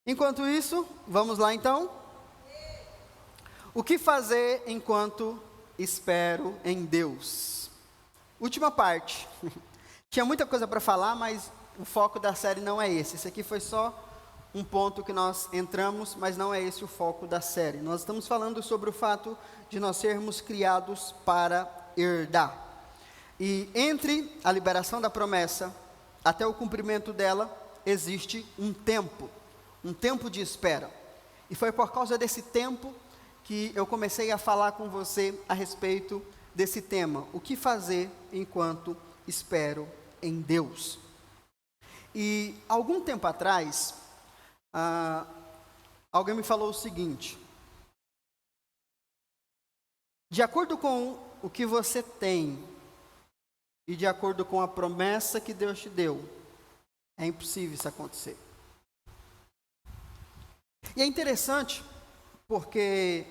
Enquanto isso, vamos lá então? O que fazer enquanto espero em Deus? Última parte. Tinha muita coisa para falar, mas o foco da série não é esse. Esse aqui foi só um ponto que nós entramos, mas não é esse o foco da série. Nós estamos falando sobre o fato de nós sermos criados para herdar. E entre a liberação da promessa até o cumprimento dela, existe um tempo de espera. E foi por causa desse tempo que eu comecei a falar com você a respeito desse tema. O que fazer enquanto espero em Deus? E algum tempo atrás, alguém me falou o seguinte: de acordo com o que você tem e de acordo com a promessa que Deus te deu, é impossível isso acontecer. E é interessante porque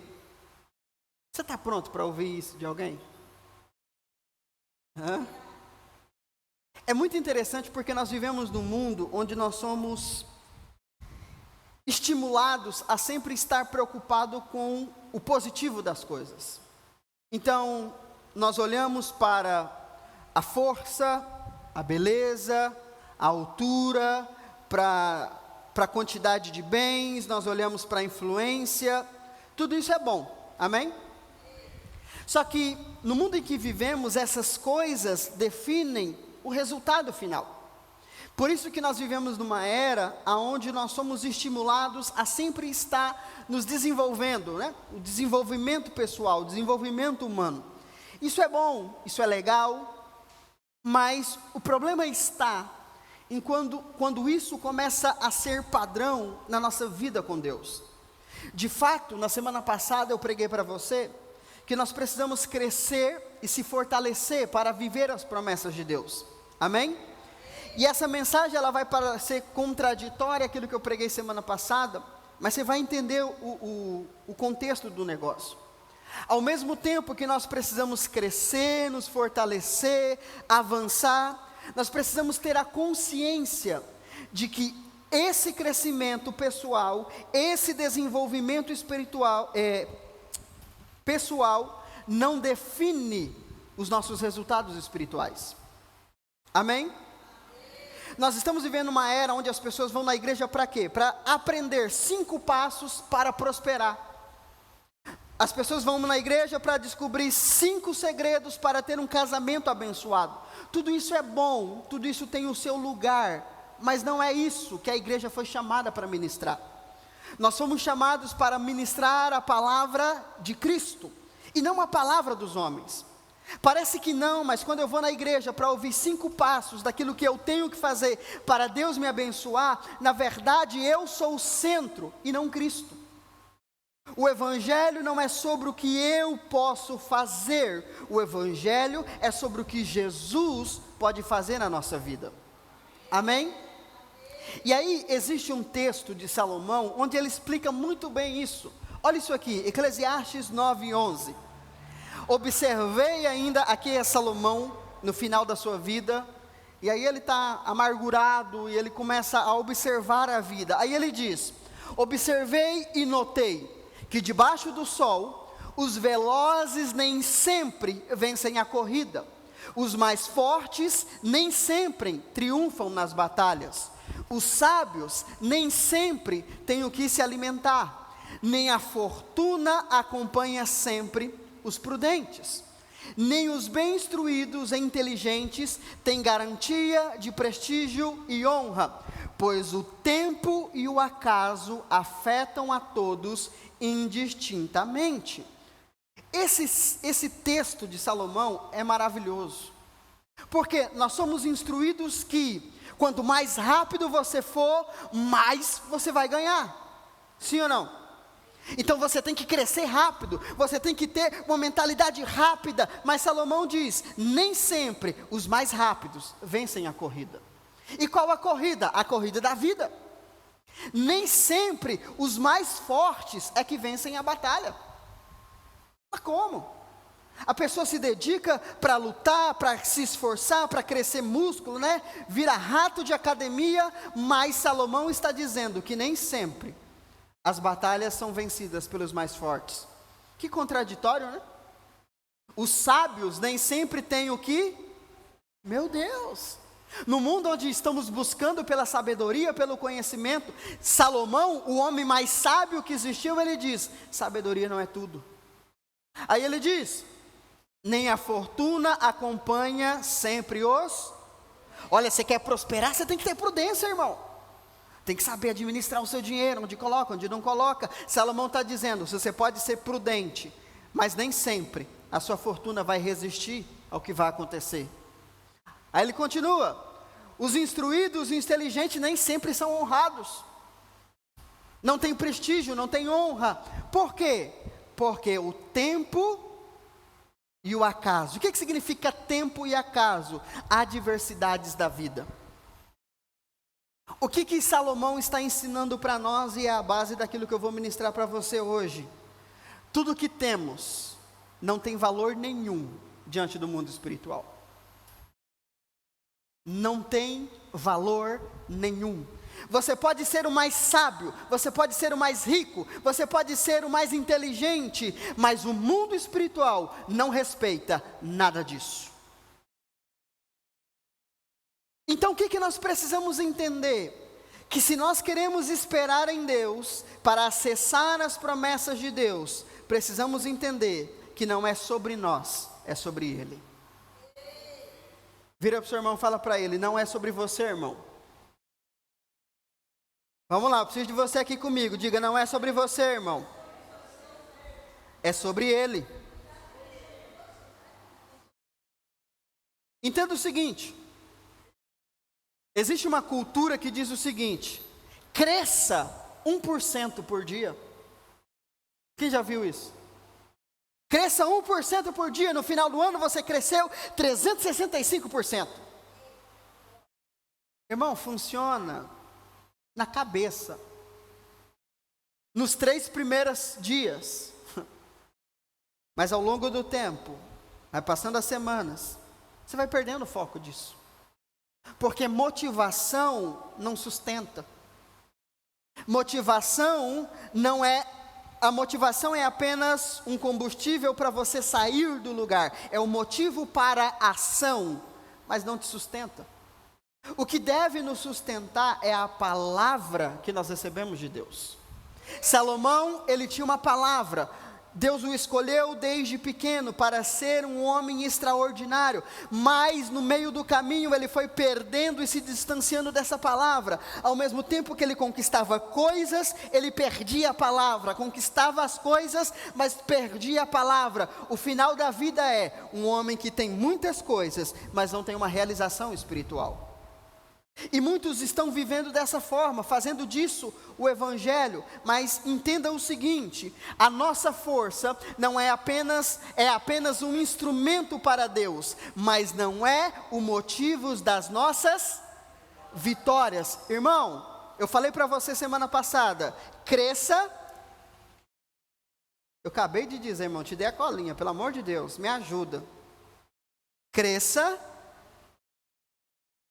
você está pronto para ouvir isso de alguém? É muito interessante porque nós vivemos num mundo onde nós somos estimulados a sempre estar preocupado com o positivo das coisas. Então, nós olhamos para a força, a beleza, a altura, para a quantidade de bens, nós olhamos para a influência, tudo isso é bom, amém? Só que no mundo em que vivemos, essas coisas definem o resultado final. Por isso que nós vivemos numa era onde nós somos estimulados a sempre estar nos desenvolvendo, né? O desenvolvimento pessoal, o desenvolvimento humano. Isso é bom, isso é legal, mas o problema está em quando isso começa a ser padrão na nossa vida com Deus. De fato, na semana passada eu preguei para você que nós precisamos crescer e se fortalecer para viver as promessas de Deus. Amém? E essa mensagem ela vai parecer contraditória àquilo que eu preguei semana passada, mas você vai entender o contexto do negócio. Ao mesmo tempo que nós precisamos crescer, nos fortalecer, avançar, nós precisamos ter a consciência de que esse crescimento pessoal, esse desenvolvimento espiritual, pessoal, não define os nossos resultados espirituais. Amém? Nós estamos vivendo uma era onde as pessoas vão na igreja para quê? Para aprender 5 passos para prosperar. As pessoas vão na igreja para descobrir 5 segredos para ter um casamento abençoado. Tudo isso é bom, tudo isso tem o seu lugar, mas não é isso que a igreja foi chamada para ministrar. Nós somos chamados para ministrar a palavra de Cristo, e não a palavra dos homens. Parece que não, mas quando eu vou na igreja para ouvir 5 passos daquilo que eu tenho que fazer para Deus me abençoar, na verdade eu sou o centro e não Cristo. O evangelho não é sobre o que eu posso fazer, o evangelho é sobre o que Jesus pode fazer na nossa vida. Amém? E aí existe um texto de Salomão onde ele explica muito bem isso. Olha isso aqui, Eclesiastes 9:11. Observei ainda, aqui é Salomão no final da sua vida, e aí ele está amargurado e ele começa a observar a vida. Aí ele diz: observei e notei que debaixo do sol os velozes nem sempre vencem a corrida, os mais fortes nem sempre triunfam nas batalhas, os sábios nem sempre têm o que se alimentar, nem a fortuna acompanha sempre os prudentes, nem os bem instruídos e inteligentes têm garantia de prestígio e honra, pois o tempo e o acaso afetam a todos indistintamente. Esse texto de Salomão é maravilhoso, porque nós somos instruídos que quanto mais rápido você for, mais você vai ganhar, sim ou não? Então você tem que crescer rápido, você tem que ter uma mentalidade rápida, mas Salomão diz, nem sempre os mais rápidos vencem a corrida. E qual a corrida? A corrida da vida. Nem sempre os mais fortes é que vencem a batalha. Mas como? A pessoa se dedica para lutar, para se esforçar, para crescer músculo, né? Vira rato de academia, mas Salomão está dizendo que nem sempre as batalhas são vencidas pelos mais fortes. Que contraditório, né? Os sábios nem sempre têm o que? Meu Deus! No mundo onde estamos buscando pela sabedoria, pelo conhecimento, Salomão, o homem mais sábio que existiu, ele diz: sabedoria não é tudo. Aí ele diz: nem a fortuna acompanha sempre os... Olha, você quer prosperar, você tem que ter prudência, irmão. Tem que saber administrar o seu dinheiro, onde coloca, onde não coloca. Salomão está dizendo, você pode ser prudente, mas nem sempre a sua fortuna vai resistir ao que vai acontecer. Aí ele continua: os instruídos e inteligentes nem sempre são honrados. Não tem prestígio, não tem honra. Por quê? Porque o tempo e o acaso. O que significa tempo e acaso? Adversidades da vida. O que Salomão está ensinando para nós, e é a base daquilo que eu vou ministrar para você hoje. Tudo que temos não tem valor nenhum diante do mundo espiritual. Não tem valor nenhum. Você pode ser o mais sábio, você pode ser o mais rico, você pode ser o mais inteligente, mas o mundo espiritual não respeita nada disso. Então o que nós precisamos entender? Que se nós queremos esperar em Deus, para acessar as promessas de Deus, precisamos entender que não é sobre nós, é sobre Ele. Vira para o seu irmão e fala para ele: não é sobre você, irmão. Vamos lá, eu preciso de você aqui comigo. Diga: não é sobre você, irmão. É sobre Ele. Entenda o seguinte: existe uma cultura que diz o seguinte: cresça 1% por dia. Quem já viu isso? Cresça 1% por dia, no final do ano você cresceu 365%. Irmão, funciona na cabeça, nos 3 primeiros dias, mas ao longo do tempo, vai passando as semanas, você vai perdendo o foco disso, porque motivação não sustenta. A motivação é apenas um combustível para você sair do lugar, é o motivo para a ação, mas não te sustenta. O que deve nos sustentar é a palavra que nós recebemos de Deus. Salomão, ele tinha uma palavra. Deus o escolheu desde pequeno para ser um homem extraordinário, mas no meio do caminho ele foi perdendo e se distanciando dessa palavra. Ao mesmo tempo que ele conquistava coisas, ele perdia a palavra, conquistava as coisas, mas perdia a palavra. O final da vida é um homem que tem muitas coisas, mas não tem uma realização espiritual. E muitos estão vivendo dessa forma, fazendo disso o evangelho. Mas entenda o seguinte: a nossa força não é apenas um instrumento para Deus, mas não é o motivo das nossas vitórias. Irmão, eu falei para você semana passada: cresça. Eu acabei de dizer, irmão, te dei a colinha, pelo amor de Deus, me ajuda. Cresça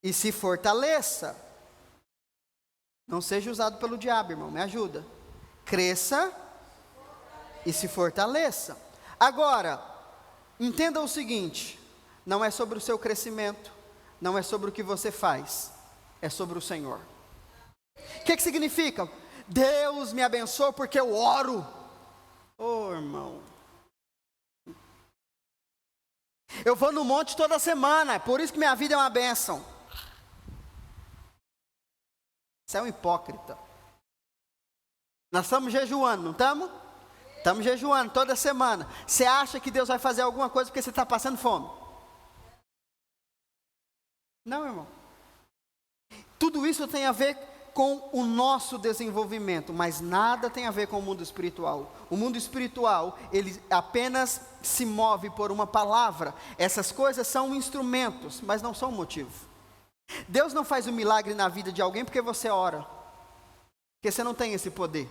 e se fortaleça. Não seja usado pelo diabo, irmão, me ajuda. Cresça e se fortaleça. Agora, entenda o seguinte: não é sobre o seu crescimento, não é sobre o que você faz, é sobre o Senhor. O que significa? Deus me abençoa porque eu oro. Oh, irmão, eu vou no monte toda semana, por isso que minha vida é uma bênção. Você é um hipócrita. Nós estamos jejuando, não estamos? Estamos jejuando toda semana. Você acha que Deus vai fazer alguma coisa porque você está passando fome? Não, irmão. Tudo isso tem a ver com o nosso desenvolvimento, mas nada tem a ver com o mundo espiritual. O mundo espiritual, ele apenas se move por uma palavra. Essas coisas são instrumentos, mas não são motivo. Deus não faz um milagre na vida de alguém porque você ora, porque você não tem esse poder.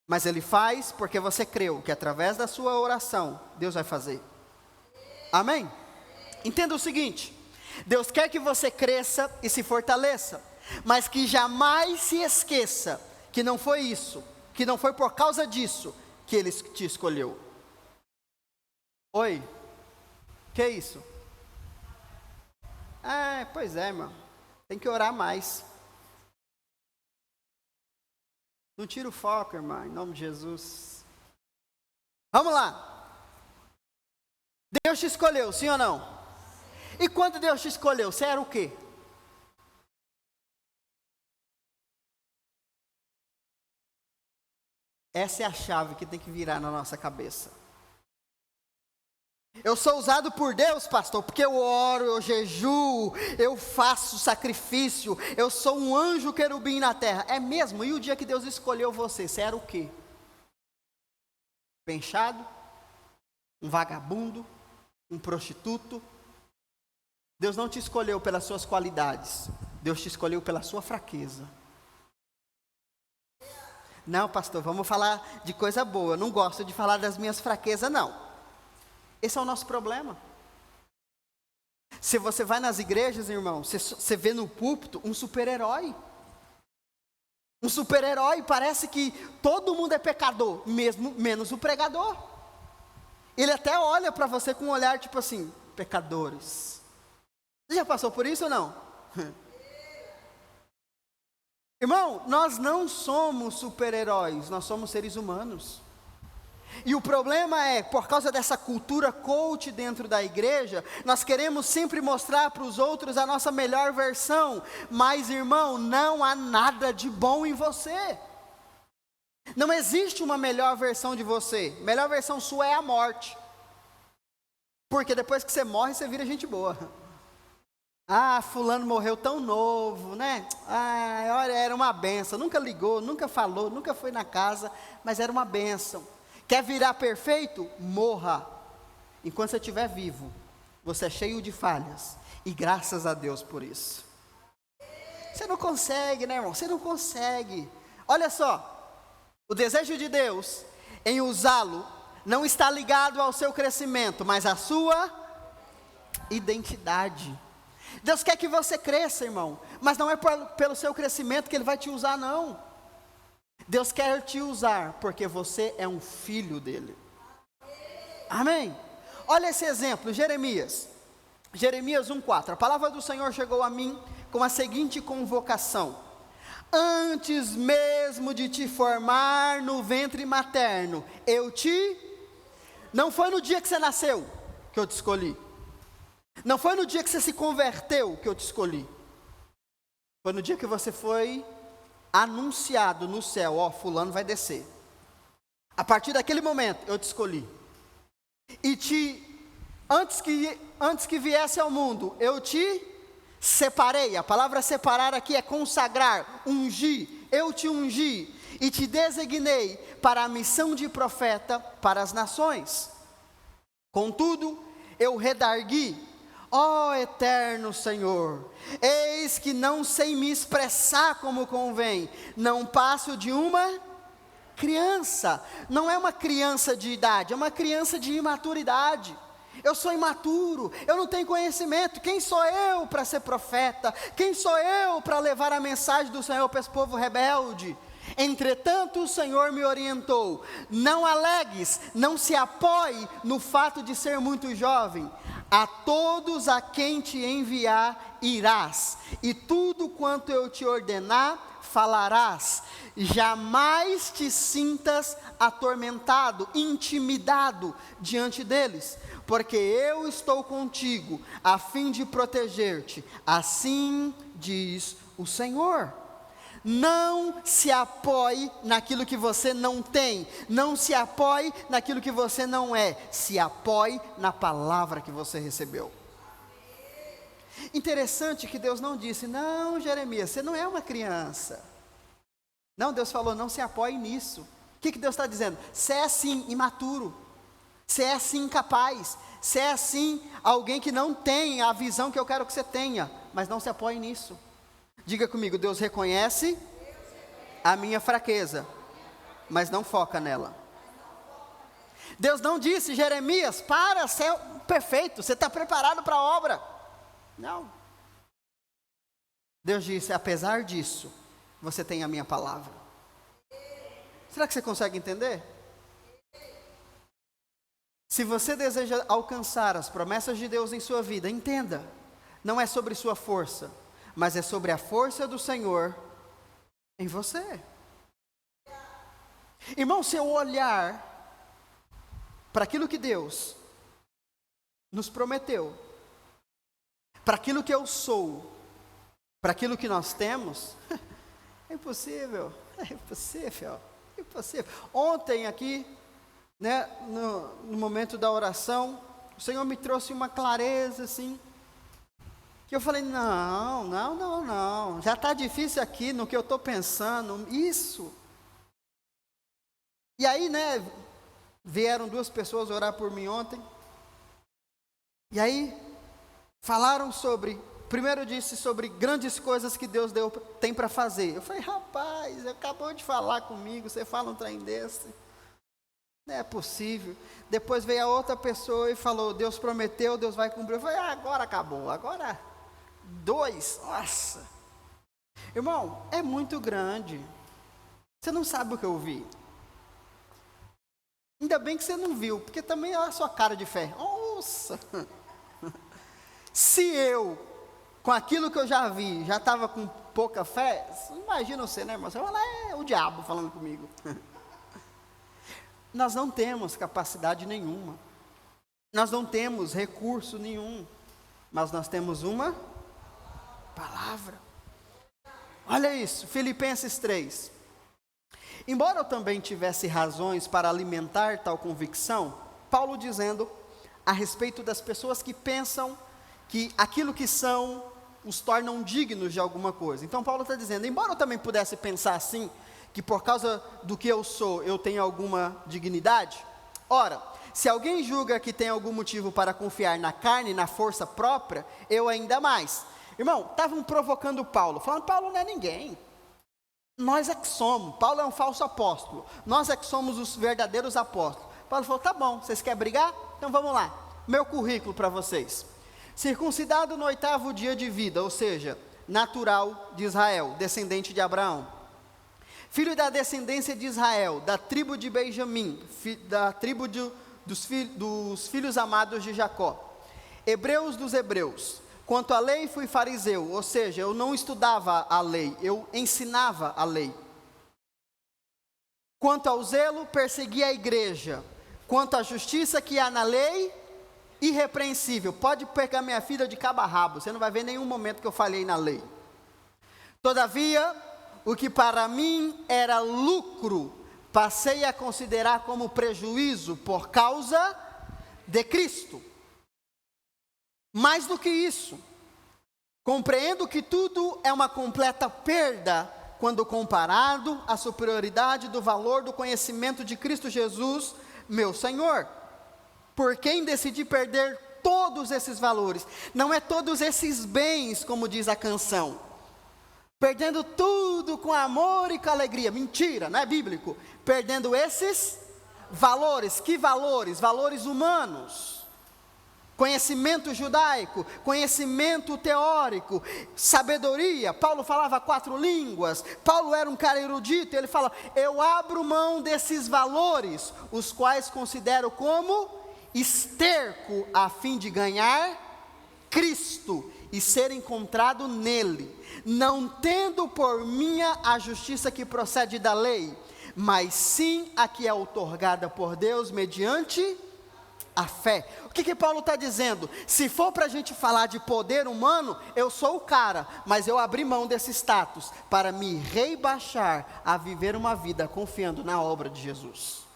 Mas Ele faz porque você creu que através da sua oração, Deus vai fazer. Amém? Entenda o seguinte: Deus quer que você cresça e se fortaleça, mas que jamais se esqueça que não foi isso, que não foi por causa disso que Ele te escolheu. Oi? Que isso? Pois é, irmão. Tem que orar mais. Não tira o foco, irmão, em nome de Jesus. Vamos lá. Deus te escolheu, sim ou não? E quando Deus te escolheu, você era o quê? Essa é a chave que tem que virar na nossa cabeça. Eu sou usado por Deus, pastor, porque eu oro, eu jejuo, eu faço sacrifício, eu sou um anjo querubim na terra. É mesmo? E o dia que Deus escolheu você, você era o quê? Penchado? Um vagabundo? Um prostituto? Deus não te escolheu pelas suas qualidades, Deus te escolheu pela sua fraqueza. Não, pastor, vamos falar de coisa boa, eu não gosto de falar das minhas fraquezas, não. Esse é o nosso problema. Se você vai nas igrejas, irmão, você vê no púlpito um super-herói. Um super-herói, parece que todo mundo é pecador, mesmo menos o pregador. Ele até olha para você com um olhar tipo assim, pecadores. Você já passou por isso ou não? Irmão, nós não somos super-heróis, nós somos seres humanos. E o problema é, por causa dessa cultura coach dentro da igreja, nós queremos sempre mostrar para os outros a nossa melhor versão. Mas, irmão, não há nada de bom em você. Não existe uma melhor versão de você. A melhor versão sua é a morte. Porque depois que você morre, você vira gente boa. Fulano morreu tão novo, né? Olha, era uma bênção. Nunca ligou, nunca falou, nunca foi na casa, mas era uma bênção. Quer virar perfeito? Morra. Enquanto você estiver vivo, você é cheio de falhas. E graças a Deus por isso. Você não consegue, né, irmão? Você não consegue. Olha só, o desejo de Deus em usá-lo não está ligado ao seu crescimento, mas à sua identidade. Deus quer que você cresça, irmão, mas não é pelo seu crescimento que Ele vai te usar, não. Deus quer te usar porque você é um filho dele. Amém? Olha esse exemplo, Jeremias 1:4. A palavra do Senhor chegou a mim com a seguinte convocação: antes mesmo de te formar no ventre materno, não foi no dia que você nasceu que eu te escolhi. Não foi no dia que você se converteu que eu te escolhi. Foi no dia que você foi anunciado no céu, fulano vai descer. A partir daquele momento eu te escolhi. E antes que viesse ao mundo, eu te separei. A palavra separar aqui é consagrar, ungir. Eu te ungi e te designei para a missão de profeta para as nações. Contudo, eu redargui: ó eterno Senhor, eis que não sei me expressar como convém, não passo de uma criança. Não é uma criança de idade, é uma criança de imaturidade. Eu sou imaturo, eu não tenho conhecimento. Quem sou eu para ser profeta? Quem sou eu para levar a mensagem do Senhor para esse povo rebelde? Entretanto o Senhor me orientou: não alegues, não se apoie no fato de ser muito jovem. A todos a quem te enviar irás, e tudo quanto eu te ordenar falarás. Jamais te sintas atormentado, intimidado diante deles, porque eu estou contigo a fim de proteger-te, assim diz o Senhor. Não se apoie naquilo que você não tem, não se apoie naquilo que você não é, se apoie na palavra que você recebeu. Interessante que Deus não disse: não, Jeremias, você não é uma criança. Não, Deus falou: não se apoie nisso. O que Deus está dizendo? Você é sim imaturo, você é sim incapaz, você é sim alguém que não tem a visão que eu quero que você tenha, mas não se apoie nisso. Diga comigo: Deus reconhece a minha fraqueza mas não foca nela. Deus não disse, Jeremias, para ser perfeito, você está preparado para a obra. Não. Deus disse, apesar disso, você tem a minha palavra. Será que você consegue entender? Se você deseja alcançar as promessas de Deus em sua vida, entenda, não é sobre sua força, mas é sobre a força do Senhor em você. Irmão, se eu olhar para aquilo que Deus nos prometeu, para aquilo que eu sou, para aquilo que nós temos, é impossível. Ontem aqui, né, no momento da oração, o Senhor me trouxe uma clareza assim, que eu falei, não, já está difícil aqui no que eu estou pensando, isso. E aí, né, vieram 2 pessoas orar por mim ontem, e aí, falaram primeiro disse sobre grandes coisas que Deus tem para fazer. Eu falei, rapaz, acabou de falar comigo, você fala um trem desse, não é possível. Depois veio a outra pessoa e falou, Deus prometeu, Deus vai cumprir. Eu falei, agora acabou, agora 2, nossa. Irmão, é muito grande, você não sabe o que eu vi. Ainda bem que você não viu, porque também é a sua cara de fé. Nossa! Se eu, com aquilo que eu já vi, já estava com pouca fé, imagina você, né, irmão? Você vai lá, é o diabo falando comigo. Nós não temos capacidade nenhuma. Nós não temos recurso nenhum. Mas nós temos uma palavra. Olha isso, Filipenses 3. Embora eu também tivesse razões para alimentar tal convicção, Paulo dizendo a respeito das pessoas que pensam que aquilo que são os tornam dignos de alguma coisa. Então Paulo está dizendo, embora eu também pudesse pensar assim, que por causa do que eu sou, eu tenho alguma dignidade. Ora, se alguém julga que tem algum motivo para confiar na carne, na força própria, eu ainda mais. Irmão, estavam provocando Paulo, falando, Paulo não é ninguém. Nós é que somos, Paulo é um falso apóstolo, nós é que somos os verdadeiros apóstolos. Paulo falou, tá bom, vocês querem brigar? Então vamos lá, meu currículo para vocês. Circuncidado no 8º dia de vida, ou seja, natural de Israel, descendente de Abraão. Filho da descendência de Israel, da tribo de Benjamim, da tribo dos filhos amados de Jacó. Hebreus dos hebreus. Quanto à lei, fui fariseu, ou seja, eu não estudava a lei, eu ensinava a lei. Quanto ao zelo, persegui a igreja. Quanto à justiça que há na lei, irrepreensível. Pode pegar minha filha de cabo a rabo, você não vai ver nenhum momento que eu falhei na lei. Todavia, o que para mim era lucro, passei a considerar como prejuízo por causa de Cristo. Mais do que isso, compreendo que tudo é uma completa perda quando comparado à superioridade do valor do conhecimento de Cristo Jesus, meu Senhor. Por quem decidi perder todos esses valores, não é todos esses bens, como diz a canção, perdendo tudo com amor e com alegria, mentira, não é bíblico, perdendo esses valores, que valores? Valores humanos, conhecimento judaico, conhecimento teórico, sabedoria. Paulo falava 4 línguas, Paulo era um cara erudito, ele fala, eu abro mão desses valores, os quais considero como esterco, a fim de ganhar Cristo e ser encontrado nele, não tendo por minha a justiça que procede da lei, mas sim a que é outorgada por Deus mediante a fé. O que Paulo está dizendo? Se for para a gente falar de poder humano, eu sou o cara, mas eu abri mão desse status para me rebaixar a viver uma vida confiando na obra de Jesus.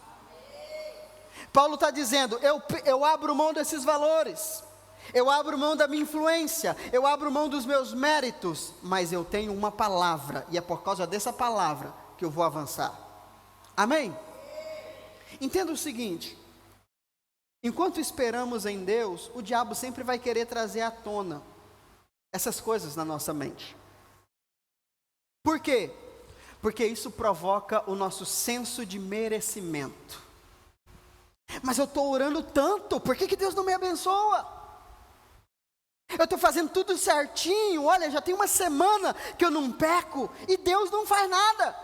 Paulo está dizendo, eu abro mão desses valores, eu abro mão da minha influência, eu abro mão dos meus méritos, mas eu tenho uma palavra, e é por causa dessa palavra que eu vou avançar. Amém? Entenda o seguinte, enquanto esperamos em Deus, o diabo sempre vai querer trazer à tona essas coisas na nossa mente. Por quê? Porque isso provoca o nosso senso de merecimento. Mas eu estou orando tanto, por que Deus não me abençoa? Eu estou fazendo tudo certinho, olha, já tem uma semana que eu não peco, e Deus não faz nada.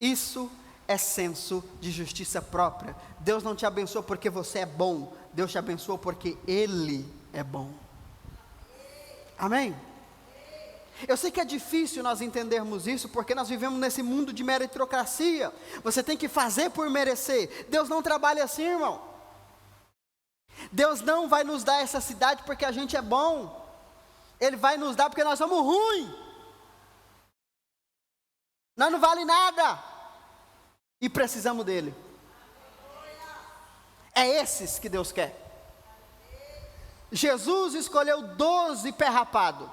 Isso é senso de justiça própria. Deus não te abençoa porque você é bom, Deus te abençoa porque Ele é bom. Amém? Eu sei que é difícil nós entendermos isso, porque nós vivemos nesse mundo de meritocracia. Você tem que fazer por merecer. Deus não trabalha assim, irmão. Deus não vai nos dar essa cidade porque a gente é bom. Ele vai nos dar porque nós somos ruins. Nós não vale nada. E precisamos dele. É esses que Deus quer. Jesus escolheu 12 pé rapado,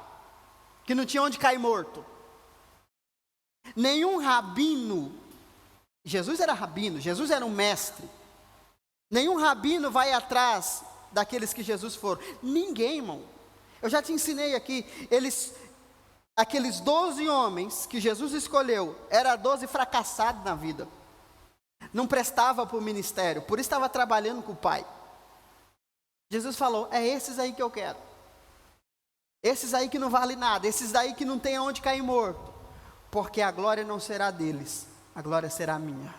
que não tinha onde cair morto. Nenhum rabino, Jesus era rabino, Jesus era um mestre. Nenhum rabino vai atrás daqueles que Jesus foram. Ninguém, irmão. Eu já te ensinei aqui, aqueles 12 homens que Jesus escolheu, eram 12 fracassados na vida. Não prestava para o ministério, por isso estava trabalhando com o Pai. Jesus falou, é esses aí que eu quero. Esses aí que não vale nada, esses aí que não tem aonde cair morto. Porque a glória não será deles, a glória será minha.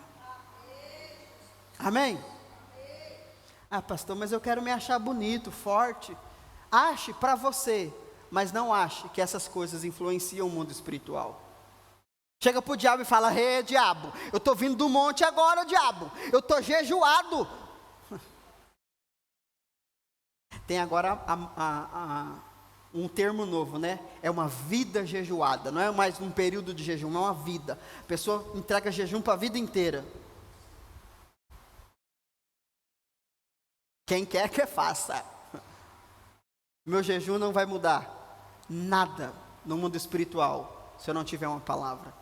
Amém? Ah, pastor, mas eu quero me achar bonito, forte. Ache para você, mas não ache que essas coisas influenciam o mundo espiritual. Chega para o diabo e fala, diabo, eu estou vindo do monte agora, diabo, eu estou jejuado. Tem agora um termo novo, né? É uma vida jejuada, não é mais um período de jejum, é uma vida. A pessoa entrega jejum para a vida inteira. Quem quer que faça. Meu jejum não vai mudar nada no mundo espiritual se eu não tiver uma palavra.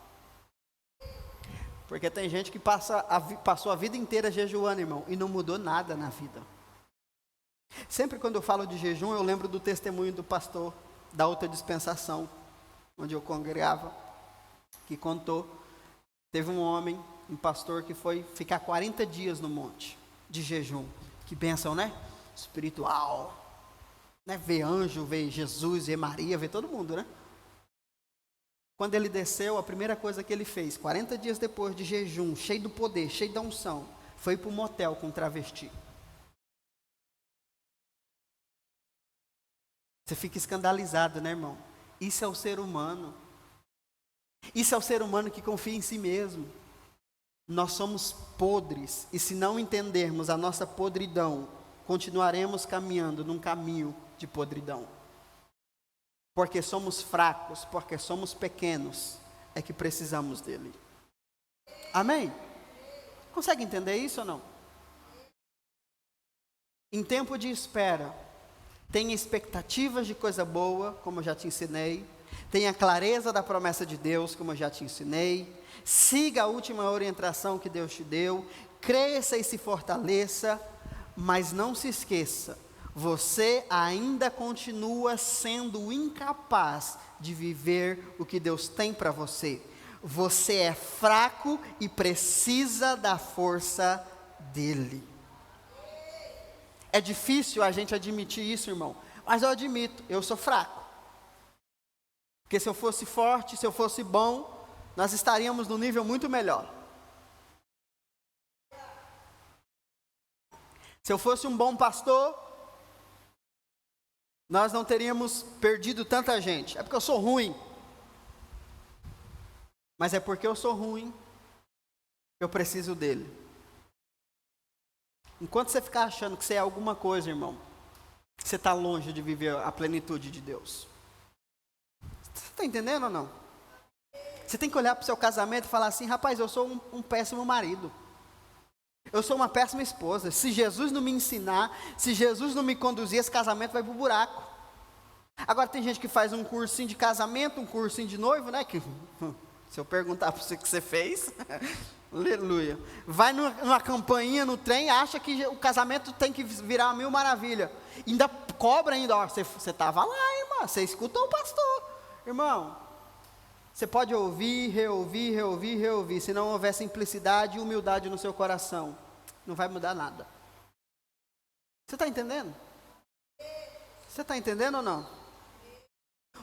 Porque tem gente que passou a vida inteira jejuando, irmão, e não mudou nada na vida. Sempre quando eu falo de jejum, eu lembro do testemunho do pastor da outra dispensação, onde eu congregava, que contou, teve um homem, um pastor que foi ficar 40 dias no monte de jejum. Que bênção, né? Espiritual, né? Ver anjo, ver Jesus, ver Maria, ver todo mundo, né? Quando ele desceu, a primeira coisa que ele fez, 40 dias depois de jejum, cheio do poder, cheio da unção, foi para um motel com um travesti. Você fica escandalizado, né, irmão? Isso é o ser humano. Isso é o ser humano que confia em si mesmo. Nós somos podres, e se não entendermos a nossa podridão, continuaremos caminhando num caminho de podridão. Porque somos fracos, porque somos pequenos, é que precisamos dele. Amém? Consegue entender isso ou não? Em tempo de espera, tenha expectativas de coisa boa, como eu já te ensinei. Tenha clareza da promessa de Deus, como eu já te ensinei. Siga a última orientação que Deus te deu. Cresça e se fortaleça. Mas não se esqueça, você ainda continua sendo incapaz de viver o que Deus tem para você. Você é fraco e precisa da força dele. É difícil a gente admitir isso, irmão, mas eu admito, eu sou fraco. Porque se eu fosse forte, se eu fosse bom, nós estaríamos num nível muito melhor. Se eu fosse um bom pastor, nós não teríamos perdido tanta gente. É porque eu sou ruim. Mas é porque eu sou ruim, eu preciso dele. Enquanto você ficar achando que você é alguma coisa, irmão, você está longe de viver a plenitude de Deus. Você está entendendo ou não? Você tem que olhar para o seu casamento e falar assim, rapaz, eu sou um péssimo marido. Eu sou uma péssima esposa. Se Jesus não me ensinar, se Jesus não me conduzir, esse casamento vai para o buraco. Agora tem gente que faz um cursinho de casamento, um cursinho de noivo, né? Que, se eu perguntar para você o que você fez, aleluia. Vai numa campainha no trem, acha que o casamento tem que virar uma mil maravilha. Ainda cobra ainda, ó, você estava lá, irmã, você escutou o pastor. Irmão, Você pode ouvir, reouvir, se não houver simplicidade e humildade no seu coração, não vai mudar nada. Você está entendendo? Você está entendendo ou não?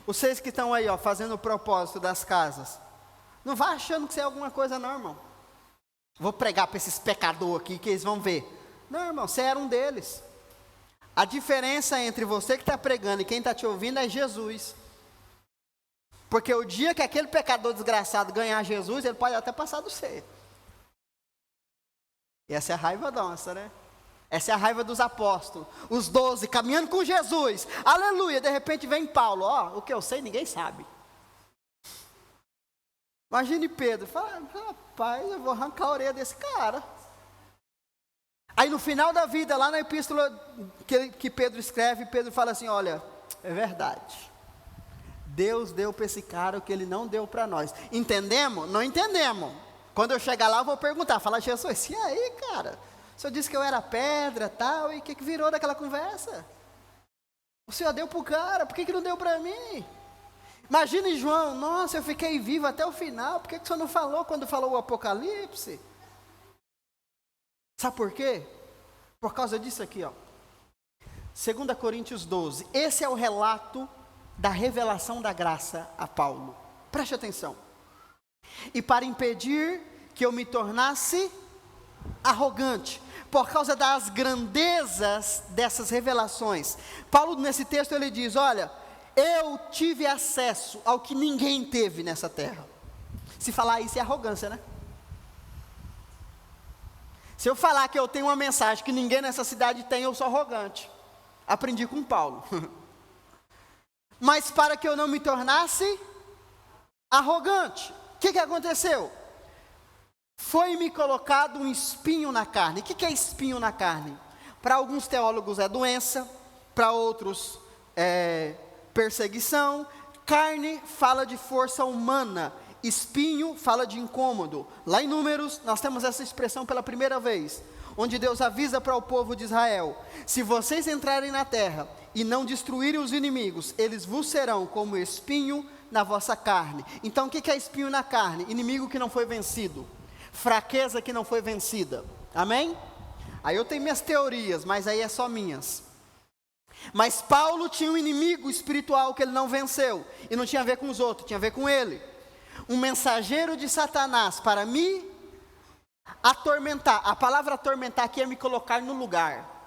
Vocês que estão aí, ó, fazendo o propósito das casas, não vá achando que você é alguma coisa não, irmão. Vou pregar para esses pecadores aqui que eles vão ver. Não, irmão, você era um deles. A diferença entre você que está pregando e quem está te ouvindo é Jesus. Porque o dia que aquele pecador desgraçado ganhar Jesus, ele pode até passar do ser. E essa é a raiva nossa, né? Essa é a raiva dos apóstolos. Os 12 caminhando com Jesus. Aleluia. De repente vem Paulo. Ó, o que eu sei ninguém sabe. Imagine Pedro. Fala, rapaz, eu vou arrancar a orelha desse cara. Aí no final da vida, lá na epístola que Pedro escreve, Pedro fala assim, olha, é verdade. Deus deu para esse cara o que ele não deu para nós. Entendemos? Não entendemos. Quando eu chegar lá, eu vou perguntar, falar, Jesus, e aí, cara? O senhor disse que eu era pedra, tal, e o que virou daquela conversa? O senhor deu para o cara, por que não deu para mim? Imagine João, nossa, eu fiquei vivo até o final, por que o senhor não falou quando falou o Apocalipse? Sabe por quê? Por causa disso aqui, ó. 2 Coríntios 12, esse é o relato da revelação da graça a Paulo. Preste atenção. E para impedir que eu me tornasse arrogante, por causa das grandezas dessas revelações. Paulo nesse texto ele diz, olha, eu tive acesso ao que ninguém teve nessa terra. Se falar isso é arrogância, né? Se eu falar que eu tenho uma mensagem que ninguém nessa cidade tem, eu sou arrogante. Aprendi com Paulo. Mas para que eu não me tornasse arrogante, o que aconteceu? Foi-me colocado um espinho na carne. O que é espinho na carne? Para alguns teólogos é doença, para outros é perseguição. Carne fala de força humana, espinho fala de incômodo. Lá em Números, nós temos essa expressão pela primeira vez, onde Deus avisa para o povo de Israel, se vocês entrarem na terra e não destruírem os inimigos, eles vos serão como espinho na vossa carne. Então o que é espinho na carne? Inimigo que não foi vencido, fraqueza que não foi vencida, amém? Aí eu tenho minhas teorias, mas aí é só minhas. Mas Paulo tinha um inimigo espiritual que ele não venceu, e não tinha a ver com os outros, tinha a ver com ele. Um mensageiro de Satanás para me atormentar. A palavra atormentar aqui é me colocar no lugar.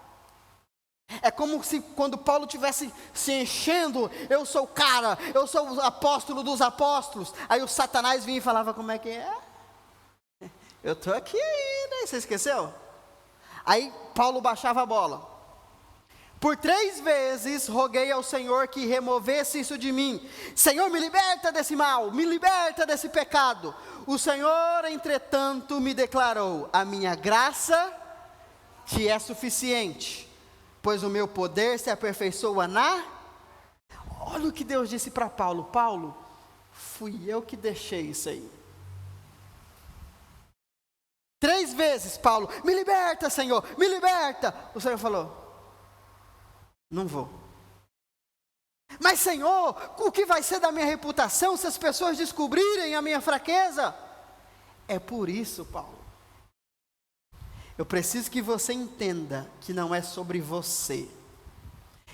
É como se quando Paulo estivesse se enchendo, eu sou o cara, eu sou o apóstolo dos apóstolos. Aí o Satanás vinha e falava, como é que é? Eu estou aqui ainda, você esqueceu? Aí Paulo baixava a bola. Por 3 vezes roguei ao Senhor que removesse isso de mim. Senhor, me liberta desse mal, me liberta desse pecado. O Senhor, entretanto, me declarou, a minha graça te é suficiente, pois o meu poder se aperfeiçoa na... Olha o que Deus disse para Paulo. Paulo, fui eu que deixei isso aí. 3 vezes, Paulo, me liberta, Senhor, me liberta. O Senhor falou, não vou. Mas Senhor, o que vai ser da minha reputação se as pessoas descobrirem a minha fraqueza? É por isso, Paulo, eu preciso que você entenda que não é sobre você.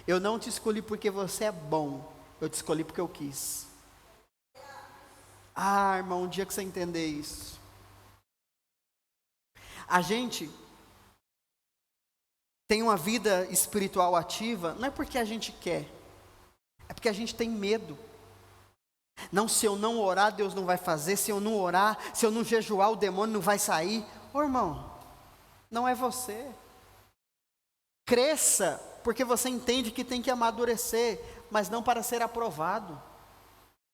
Eu não te escolhi porque você é bom, eu te escolhi porque eu quis. Ah, irmão, um dia que você entender isso. A gente tem uma vida espiritual ativa, não é porque a gente quer, é porque a gente tem medo. Não, se eu não orar, Deus não vai fazer, se eu não orar, se eu não jejuar, o demônio não vai sair. Ô irmão, não é você. Cresça, porque você entende que tem que amadurecer, mas não para ser aprovado.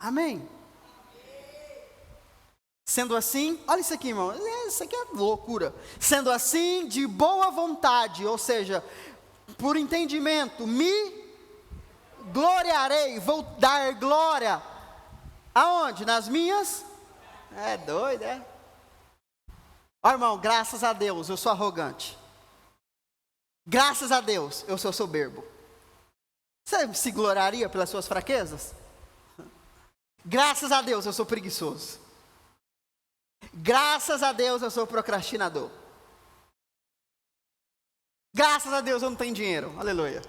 Amém? Sendo assim, olha isso aqui, irmão, isso aqui é loucura. Sendo assim, de boa vontade, ou seja, por entendimento, me gloriarei, vou dar glória. Aonde? Nas minhas? É doido, é? Ó irmão, graças a Deus, eu sou arrogante. Graças a Deus, eu sou soberbo. Você se gloriaria pelas suas fraquezas? Graças a Deus eu sou preguiçoso. Graças a Deus eu sou procrastinador. Graças a Deus eu não tenho dinheiro. Aleluia.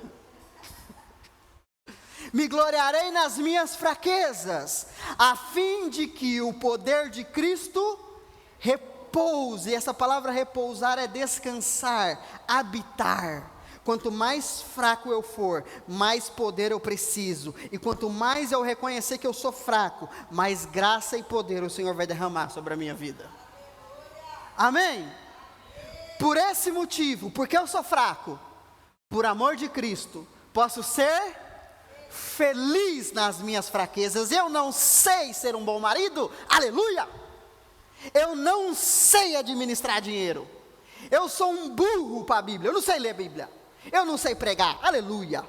Me gloriarei nas minhas fraquezas, a fim de que o poder de Cristo repouse. E essa palavra repousar é descansar, habitar. Quanto mais fraco eu for, mais poder eu preciso. E quanto mais eu reconhecer que eu sou fraco, mais graça e poder o Senhor vai derramar sobre a minha vida. Amém? Por esse motivo, porque eu sou fraco, por amor de Cristo, posso ser feliz nas minhas fraquezas. Eu não sei ser um bom marido, aleluia. Eu não sei administrar dinheiro. Eu sou um burro para a Bíblia, eu não sei ler a Bíblia. Eu não sei pregar, aleluia.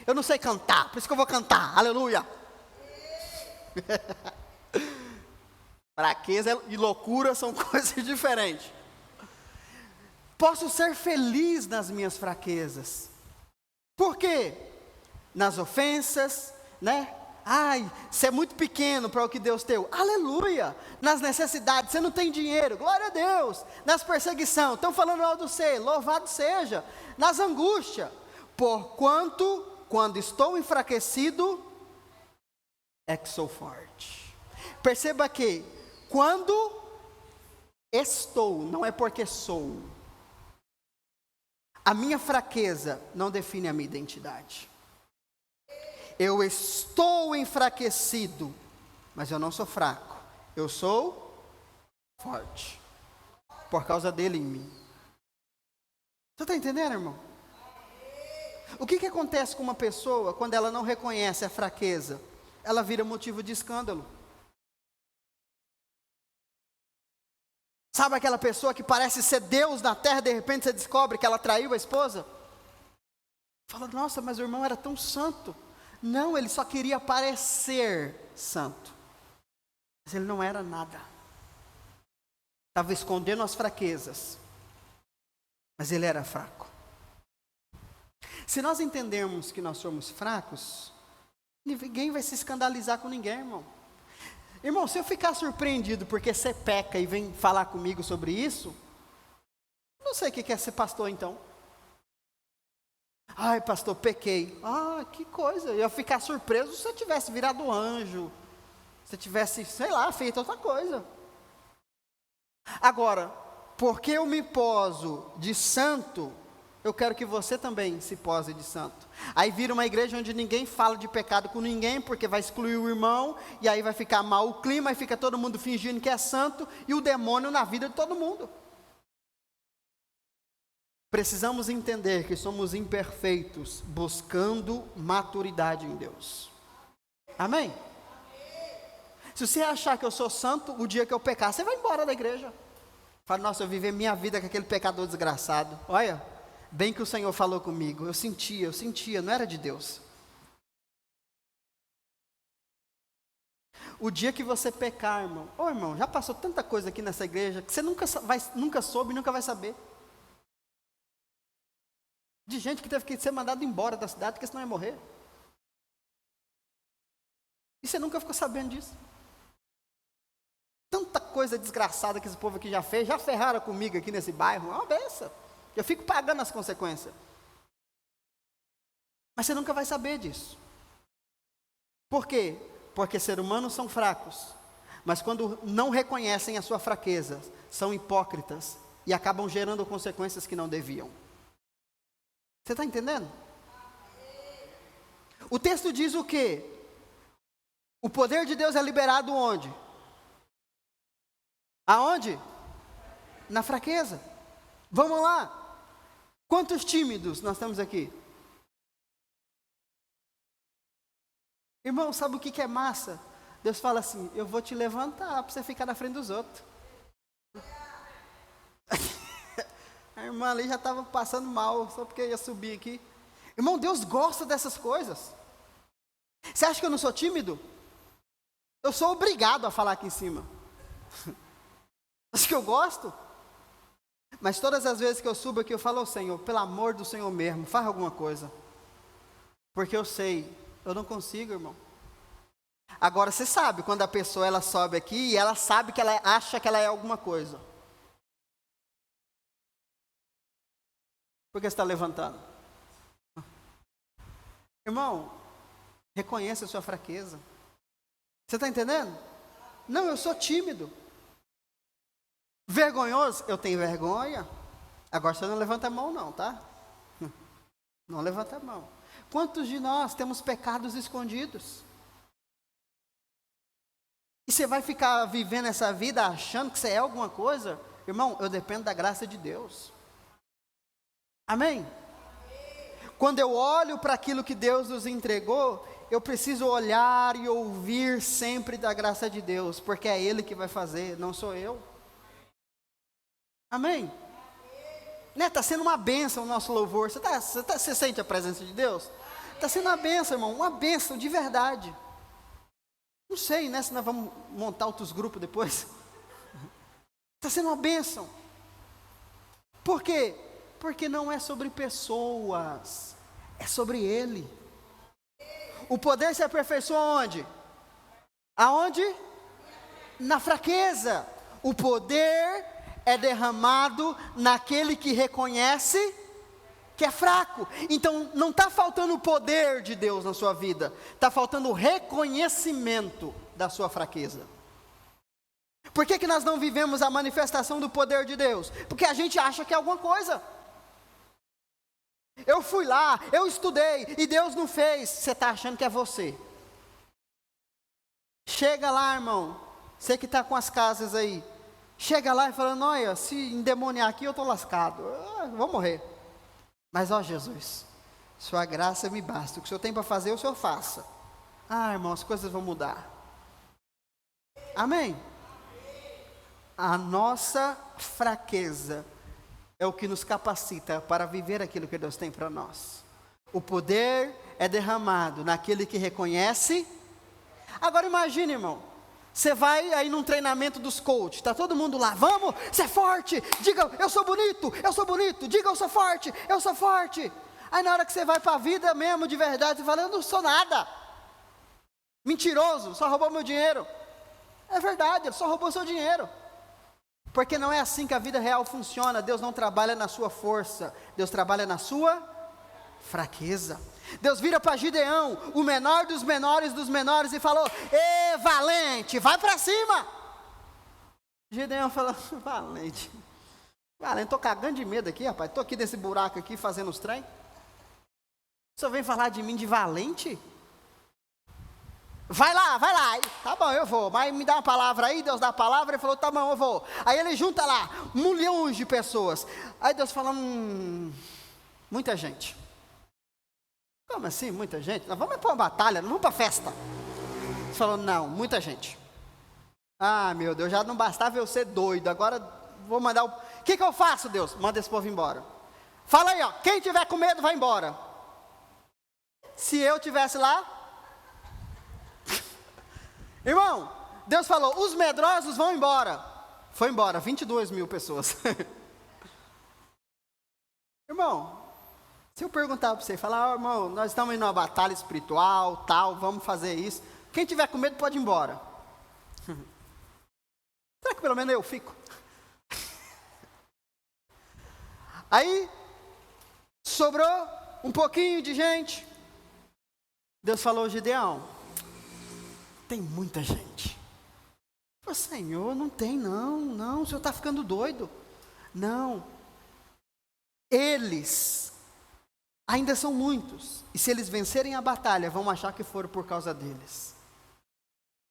Eu não sei cantar, por isso que eu vou cantar, aleluia. Fraqueza e loucura são coisas diferentes. Posso ser feliz nas minhas fraquezas. Por quê? Nas ofensas, né? Ai, você é muito pequeno para o que Deus deu. Aleluia! Nas necessidades, você não tem dinheiro. Glória a Deus! Nas perseguições, estão falando mal do você. Louvado seja! Nas angústias. Porquanto, quando estou enfraquecido, é que sou forte. Perceba que, quando estou, não é porque sou. A minha fraqueza não define a minha identidade. Eu estou enfraquecido, mas eu não sou fraco. Eu sou forte, por causa dele em mim. Você está entendendo, irmão? O que acontece com uma pessoa quando ela não reconhece a fraqueza? Ela vira motivo de escândalo. Sabe aquela pessoa que parece ser Deus na terra, de repente você descobre que ela traiu a esposa? Fala, nossa, mas o irmão era tão santo. Não, ele só queria parecer santo. Mas ele não era nada. Estava escondendo as fraquezas. Mas ele era fraco. Se nós entendermos que nós somos fracos, ninguém vai se escandalizar com ninguém, irmão. Irmão, se eu ficar surpreendido porque você peca e vem falar comigo sobre isso, não sei o que é ser pastor então. Ai, pastor, pequei. Ah, que coisa. Eu ia ficar surpreso se eu tivesse virado anjo. Se eu tivesse, sei lá, feito outra coisa. Agora, porque eu me poso de santo, eu quero que você também se pose de santo. Aí vira uma igreja onde ninguém fala de pecado com ninguém, porque vai excluir o irmão, e aí vai ficar mal o clima, e fica todo mundo fingindo que é santo, e o demônio na vida de todo mundo. Precisamos entender que somos imperfeitos, buscando maturidade em Deus. Amém? Se você achar que eu sou santo, o dia que eu pecar, você vai embora da igreja. Fala, nossa, eu vivi minha vida com aquele pecador desgraçado. Olha, bem que o Senhor falou comigo. Eu sentia, não era de Deus. O dia que você pecar, irmão. Ô irmão, já passou tanta coisa aqui nessa igreja que você nunca soube e nunca vai saber. De gente que teve que ser mandado embora da cidade, porque senão ia morrer. E você nunca ficou sabendo disso. Tanta coisa desgraçada que esse povo aqui já fez, já ferraram comigo aqui nesse bairro, é uma benção. Eu fico pagando as consequências. Mas você nunca vai saber disso. Por quê? Porque seres humanos são fracos. Mas quando não reconhecem a sua fraqueza, são hipócritas e acabam gerando consequências que não deviam. Você está entendendo? O texto diz o quê? O poder de Deus é liberado onde? Aonde? Na fraqueza. Vamos lá. Quantos tímidos nós temos aqui? Irmão, sabe o que é massa? Deus fala assim, eu vou te levantar para você ficar na frente dos outros. A irmã ali já estava passando mal, só porque ia subir aqui. Irmão, Deus gosta dessas coisas. Você acha que eu não sou tímido? Eu sou obrigado a falar aqui em cima. Acho que eu gosto. Mas todas as vezes que eu subo aqui, eu falo ao Senhor, pelo amor do Senhor mesmo, faz alguma coisa. Porque eu sei, eu não consigo, irmão. Agora você sabe, quando a pessoa ela sobe aqui e ela sabe que ela acha que ela é alguma coisa. Por que você está levantando? Irmão, reconheça a sua fraqueza. Você está entendendo? Não, eu sou tímido. Vergonhoso? Eu tenho vergonha. Agora você não levanta a mão não, tá? Não levanta a mão. Quantos de nós temos pecados escondidos? E você vai ficar vivendo essa vida achando que você é alguma coisa? Irmão, eu dependo da graça de Deus. Amém? Quando eu olho para aquilo que Deus nos entregou, eu preciso olhar e ouvir sempre da graça de Deus, porque é Ele que vai fazer, não sou eu. Amém? Né? Está sendo uma bênção o nosso louvor. Você sente a presença de Deus? Está sendo uma bênção, irmão, uma bênção de verdade. Não sei, né, se nós vamos montar outros grupos depois. Está sendo uma bênção. Por quê? Porque não é sobre pessoas, é sobre Ele. O poder se aperfeiçoa onde? Aonde? Na fraqueza. O poder é derramado naquele que reconhece que é fraco. Então não está faltando o poder de Deus na sua vida, está faltando o reconhecimento da sua fraqueza. Por que nós não vivemos a manifestação do poder de Deus? Porque a gente acha que é alguma coisa. Eu fui lá, eu estudei e Deus não fez. Você está achando que é você. Chega lá, irmão, você que está com as casas aí, chega lá e fala, olha, se endemoniar aqui eu estou lascado, eu vou morrer. Mas ó Jesus, sua graça me basta, o que o Senhor tem para fazer, o Senhor faça. Ah, irmão, as coisas vão mudar. Amém? A nossa fraqueza é o que nos capacita para viver aquilo que Deus tem para nós. O poder é derramado naquele que reconhece. Agora imagine, irmão, você vai aí num treinamento dos coaches, está todo mundo lá, vamos, você é forte, diga eu sou bonito, diga eu sou forte. Aí na hora que você vai para a vida mesmo, de verdade, você fala, eu não sou nada. Mentiroso, só roubou meu dinheiro. É verdade, ele só roubou seu dinheiro. Porque não é assim que a vida real funciona. Deus não trabalha na sua força, Deus trabalha na sua fraqueza. Deus vira para Gideão, o menor dos menores dos menores, e falou, ê valente, vai para cima. Gideão falou, valente, estou cagando de medo aqui, rapaz, estou aqui nesse buraco aqui, fazendo os trem. O senhor vem falar de mim de valente? Vai lá, tá bom, eu vou, mas me dá uma palavra aí, Deus dá a palavra, ele falou, tá bom, eu vou. Aí ele junta lá, milhões de pessoas, aí Deus fala, muita gente. Como assim, muita gente? Nós vamos para uma batalha, não vamos para festa. Ele falou, não, muita gente. Ah, meu Deus, já não bastava eu ser doido, agora vou mandar o que eu faço, Deus? Manda esse povo embora. Fala aí, ó, quem tiver com medo vai embora. Se eu tivesse lá, irmão, Deus falou, os medrosos vão embora. Foi embora, 22 mil pessoas. Irmão, se eu perguntar para você, falar, irmão, nós estamos indo numa batalha espiritual, tal, vamos fazer isso. Quem tiver com medo pode ir embora. Será que pelo menos eu fico? Aí, sobrou um pouquinho de gente. Deus falou, Gideão, tem muita gente. Eu falei, Senhor, não tem não, o Senhor está ficando doido. Não, eles ainda são muitos, e se eles vencerem a batalha, vão achar que foram por causa deles.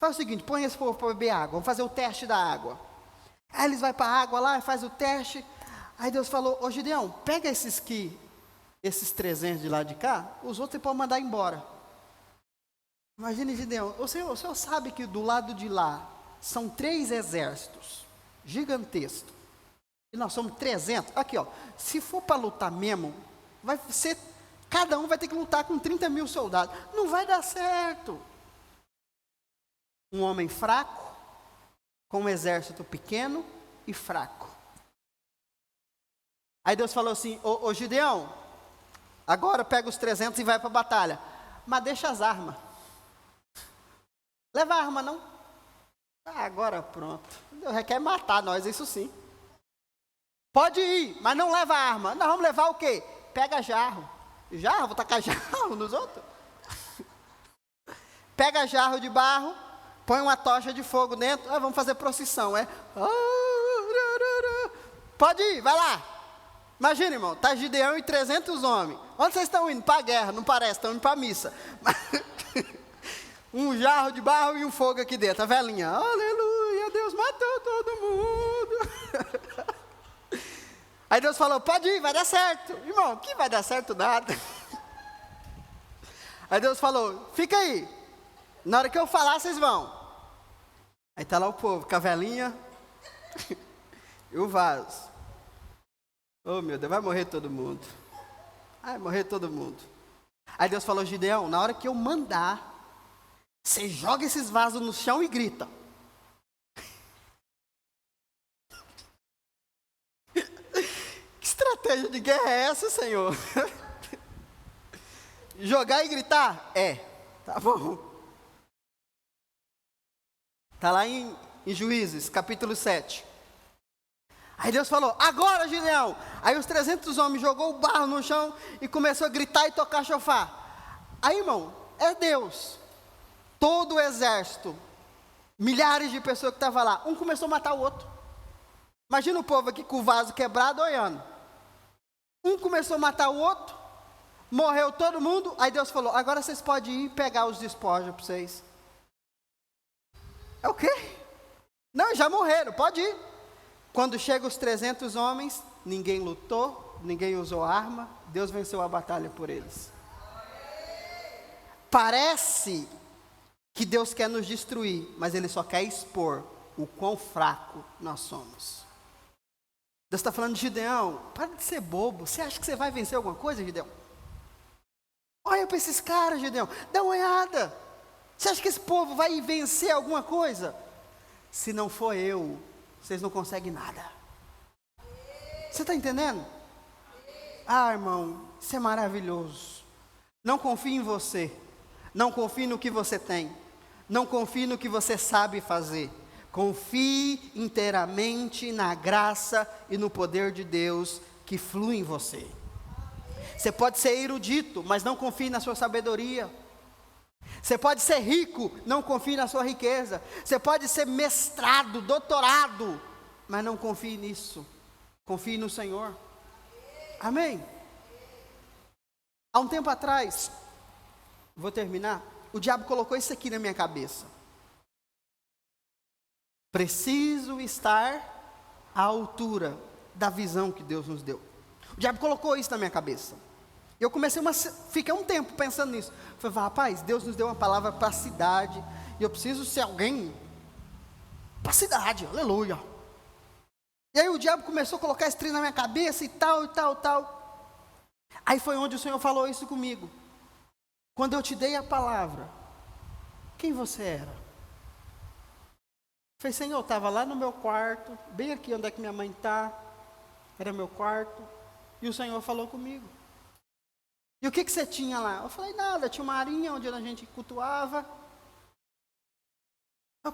Faz o seguinte, põe esse povo para beber água, vamos fazer o teste da água. Aí eles vão para a água lá, faz o teste. Aí Deus falou, ô Gideão, pega esses 300 de lá de cá, os outros você pode mandar embora. Imagine, Gideão, o senhor sabe que do lado de lá são 3 exércitos gigantescos, e nós somos 300, aqui ó, se for para lutar mesmo, vai ser, cada um vai ter que lutar com 30 mil soldados, não vai dar certo. Um homem fraco, com um exército pequeno e fraco. Aí Deus falou assim, ô Gideão, agora pega os 300 e vai para a batalha, mas deixa as armas. Leva a arma, não? Ah, agora pronto. Deus quer matar nós, isso sim. Pode ir, mas não leva a arma. Nós vamos levar o quê? Pega jarro. Jarro? Vou tacar jarro nos outros? Pega jarro de barro, põe uma tocha de fogo dentro. Ah, vamos fazer procissão, é? Pode ir, vai lá. Imagina, irmão, tá Gideão e 300 homens. Onde vocês estão indo? Para a guerra, não parece, estão indo para a missa. Um jarro de barro e um fogo aqui dentro, a velhinha. Aleluia, Deus matou todo mundo. Aí Deus falou, pode ir, vai dar certo. Irmão, que vai dar certo nada. Aí Deus falou, fica aí. Na hora que eu falar, vocês vão. Aí está lá o povo, com a velhinha e o vaso. Oh, meu Deus, vai morrer todo mundo. Vai morrer todo mundo. Aí Deus falou, Gideão, na hora que eu mandar, você joga esses vasos no chão e grita. Que estratégia de guerra é essa, Senhor? Jogar e gritar? É, tá bom. Está lá em Juízes, capítulo 7. Aí Deus falou, agora Gideão. Aí os 300 homens jogou o barro no chão e começou a gritar e tocar chofar. Aí, irmão, é Deus. Todo o exército, milhares de pessoas que estavam lá, um começou a matar o outro. Imagina o povo aqui com o vaso quebrado, olhando. Um começou a matar o outro, morreu todo mundo. Aí Deus falou, agora vocês podem ir pegar os despojos para vocês. É o quê? Não, já morreram, pode ir. Quando chegam os 300 homens, ninguém lutou, ninguém usou arma, Deus venceu a batalha por eles. Parece que Deus quer nos destruir, mas Ele só quer expor o quão fraco nós somos. Deus está falando de Gideão, para de ser bobo, você acha que você vai vencer alguma coisa, Gideão? Olha para esses caras, Gideão, dá uma olhada. Você acha que esse povo vai vencer alguma coisa? Se não for eu, vocês não conseguem nada. Você está entendendo? Ah, irmão, isso é maravilhoso. Não confie em você. Não confie no que você tem. Não confie no que você sabe fazer. Confie inteiramente na graça e no poder de Deus que flui em você. Você pode ser erudito, mas não confie na sua sabedoria. Você pode ser rico, não confie na sua riqueza. Você pode ser mestrado, doutorado, mas não confie nisso. Confie no Senhor. Amém? Há um tempo atrás, vou terminar, o diabo colocou isso aqui na minha cabeça. Preciso estar à altura da visão que Deus nos deu. O diabo colocou isso na minha cabeça. Eu fiquei um tempo pensando nisso. Falei, rapaz, Deus nos deu uma palavra para a cidade, e eu preciso ser alguém para a cidade, aleluia. E aí o diabo começou a colocar esse trem na minha cabeça e tal, e tal, tal. Aí foi onde o Senhor falou isso comigo. Quando eu te dei a palavra, quem você era? Falei, Senhor, eu estava lá no meu quarto, bem aqui onde é que minha mãe está, era meu quarto, e o Senhor falou comigo. E o que você tinha lá? Eu falei, nada, tinha uma arinha onde a gente cultuava.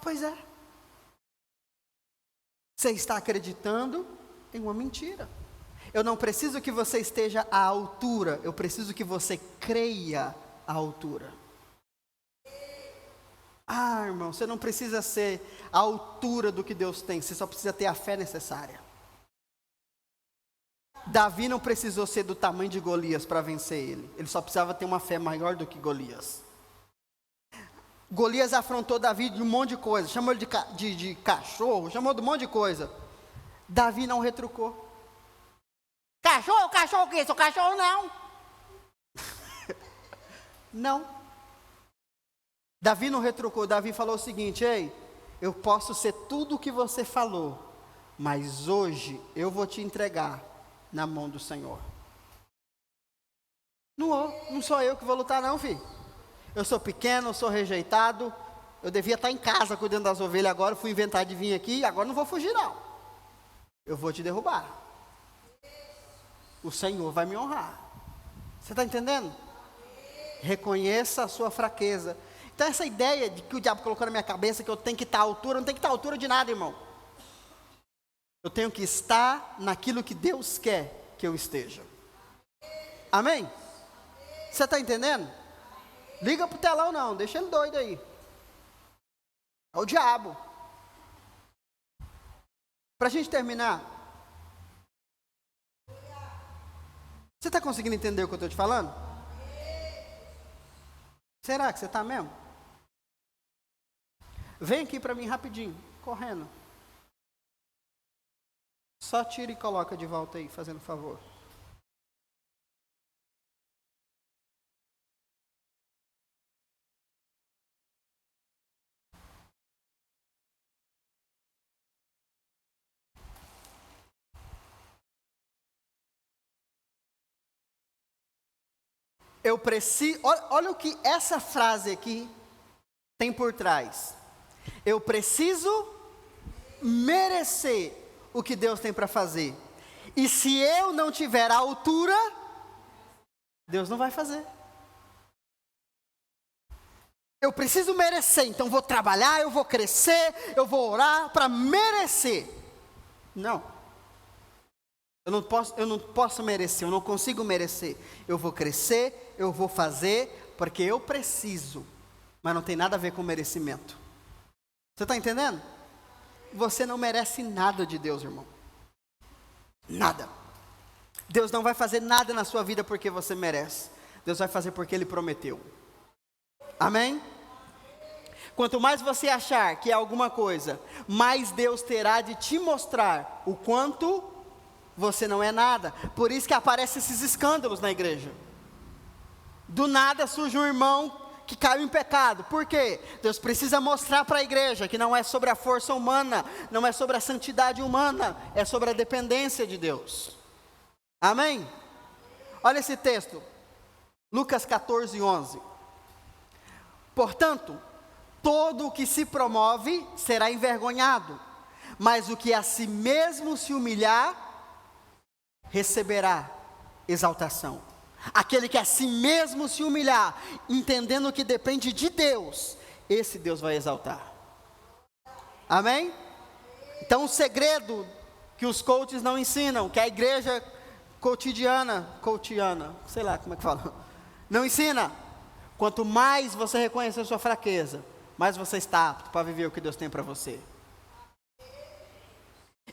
Pois é. Você está acreditando em uma mentira. Eu não preciso que você esteja à altura, eu preciso que você creia à altura. Ah, irmão, você não precisa ser à altura do que Deus tem, você só precisa ter a fé necessária. Davi não precisou ser do tamanho de Golias para vencer ele. Ele só precisava ter uma fé maior do que Golias. Golias afrontou Davi de um monte de coisa. Chamou ele de cachorro, chamou de um monte de coisa. Davi não retrucou. Cachorro o quê? Sou cachorro não. Não. Davi não retrucou. Davi falou o seguinte, ei, eu posso ser tudo o que você falou, mas hoje eu vou te entregar na mão do Senhor. Não sou eu que vou lutar não, filho. Eu sou pequeno, eu sou rejeitado, eu devia estar em casa cuidando das ovelhas agora, fui inventar de vir aqui, agora não vou fugir não. Eu vou te derrubar. O Senhor vai me honrar. Você está entendendo? Reconheça a sua fraqueza. Então essa ideia de que o diabo colocou na minha cabeça que eu tenho que estar à altura, não tem que estar à altura de nada, irmão. Eu tenho que estar naquilo que Deus quer que eu esteja. Amém? Você está entendendo? Liga pro telão não, deixa ele doido aí. É o diabo. Para a gente terminar, você está conseguindo entender o que eu estou te falando? Será que você está mesmo? Vem aqui para mim rapidinho, correndo. Só tira e coloca de volta aí, fazendo favor. Eu preciso, olha o que essa frase aqui tem por trás. Eu preciso merecer o que Deus tem para fazer. E se eu não tiver a altura, Deus não vai fazer. Eu preciso merecer, então vou trabalhar, eu vou crescer, eu vou orar para merecer. Não. Eu não posso merecer, eu não consigo merecer. Eu vou crescer, eu vou fazer, porque eu preciso. Mas não tem nada a ver com merecimento. Você está entendendo? Você não merece nada de Deus, irmão. Nada. Deus não vai fazer nada na sua vida porque você merece. Deus vai fazer porque Ele prometeu. Amém? Quanto mais você achar que é alguma coisa, mais Deus terá de te mostrar o quanto você não é nada. Por isso que aparecem esses escândalos na igreja. Do nada surge um irmão que caiu em pecado. Por quê? Deus precisa mostrar para a igreja que não é sobre a força humana, não é sobre a santidade humana, é sobre a dependência de Deus. Amém? Olha esse texto, Lucas 14, 11. Portanto, todo o que se promove será envergonhado, mas o que a si mesmo se humilhar, receberá exaltação. Aquele que a si mesmo se humilhar, entendendo que depende de Deus, esse Deus vai exaltar. Amém? Então o segredo que os coaches não ensinam, que a igreja cotidiana, sei lá como é que fala, não ensina. Quanto mais você reconhecer sua fraqueza, mais você está apto para viver o que Deus tem para você.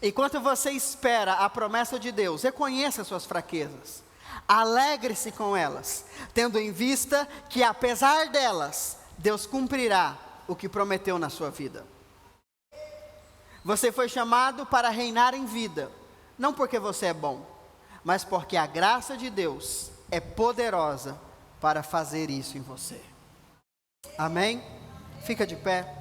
Enquanto você espera a promessa de Deus, reconheça suas fraquezas, alegre-se com elas, tendo em vista que apesar delas, Deus cumprirá o que prometeu na sua vida. Você foi chamado para reinar em vida, não porque você é bom, mas porque a graça de Deus é poderosa para fazer isso em você. Amém? Fica de pé.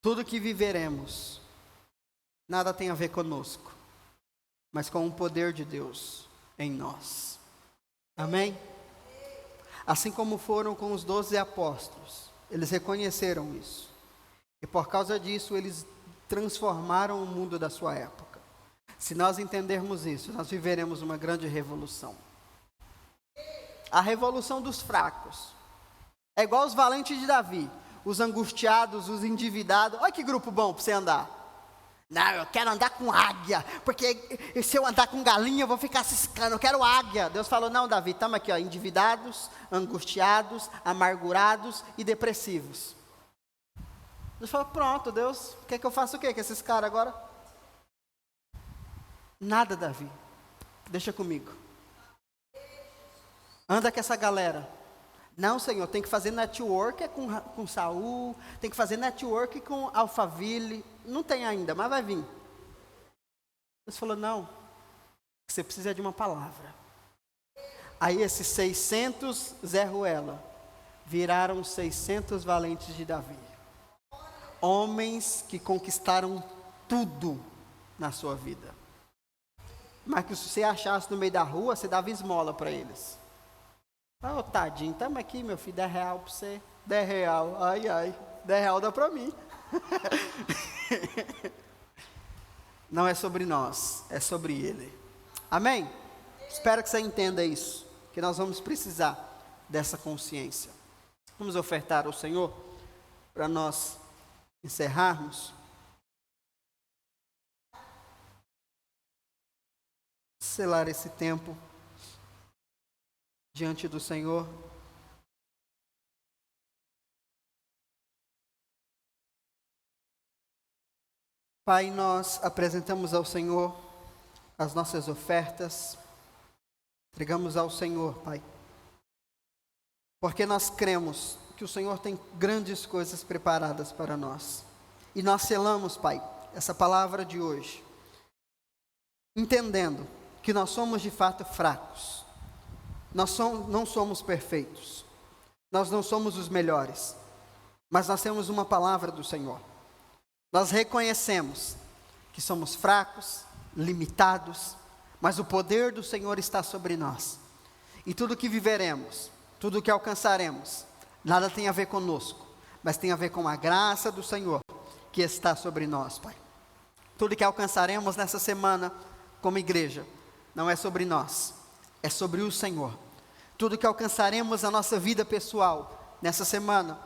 Tudo que viveremos, nada tem a ver conosco, mas com o poder de Deus em nós. Amém? Assim como foram com os 12 apóstolos, eles reconheceram isso. E por causa disso, eles transformaram o mundo da sua época. Se nós entendermos isso, nós viveremos uma grande revolução. A revolução dos fracos. É igual os valentes de Davi. Os angustiados, os endividados. Olha que grupo bom para você andar. Não, eu quero andar com águia, porque se eu andar com galinha eu vou ficar ciscando, eu quero águia. Deus falou, não Davi, estamos aqui, ó, endividados, angustiados, amargurados e depressivos. Deus falou, pronto, Deus, quer que eu faça o quê com esses caras agora? Nada, Davi, deixa comigo. Anda com essa galera. Não, Senhor, tem que fazer network com Saul, tem que fazer network com Alphaville. Não tem ainda, mas vai vir. Deus falou, não, você precisa de uma palavra. Aí esses 600 Zé Ruela viraram 600 valentes de Davi. Homens que conquistaram tudo na sua vida. Mas que se você achasse no meio da rua, você dava esmola para eles. Ah, tadinho, estamos aqui, meu filho, 10 real para você. 10 real, ai, 10 real dá para mim. não é sobre nós, é sobre Ele. Amém? Espero que você entenda isso, que nós vamos precisar dessa consciência. Vamos ofertar ao Senhor para nós encerrarmos. Selar esse tempo diante do Senhor. Pai, nós apresentamos ao Senhor as nossas ofertas, entregamos ao Senhor, Pai, porque nós cremos que o Senhor tem grandes coisas preparadas para nós. E nós selamos, Pai, essa palavra de hoje, entendendo que nós somos de fato fracos, não somos perfeitos, nós não somos os melhores, mas nós temos uma palavra do Senhor. Nós reconhecemos que somos fracos, limitados, mas o poder do Senhor está sobre nós. E tudo que viveremos, tudo que alcançaremos, nada tem a ver conosco, mas tem a ver com a graça do Senhor que está sobre nós, Pai. Tudo que alcançaremos nessa semana como igreja, não é sobre nós, é sobre o Senhor. Tudo que alcançaremos na nossa vida pessoal nessa semana,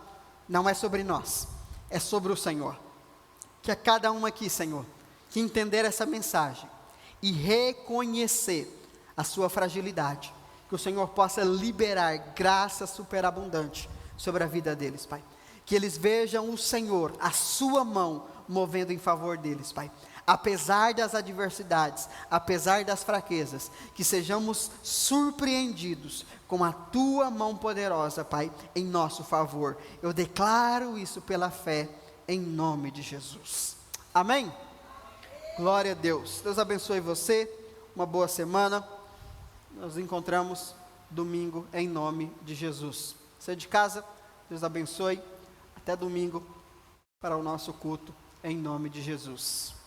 não é sobre nós, é sobre o Senhor. Que a cada um aqui, Senhor, que entender essa mensagem e reconhecer a sua fragilidade, que o Senhor possa liberar graça superabundante sobre a vida deles, Pai. Que eles vejam o Senhor, a sua mão, movendo em favor deles, Pai. Apesar das adversidades, apesar das fraquezas, que sejamos surpreendidos com a tua mão poderosa, Pai, em nosso favor. Eu declaro isso pela fé, em nome de Jesus. Amém? Glória a Deus. Deus abençoe você. Uma boa semana. Nos encontramos domingo em nome de Jesus. Você de casa, Deus abençoe. Até domingo para o nosso culto em nome de Jesus.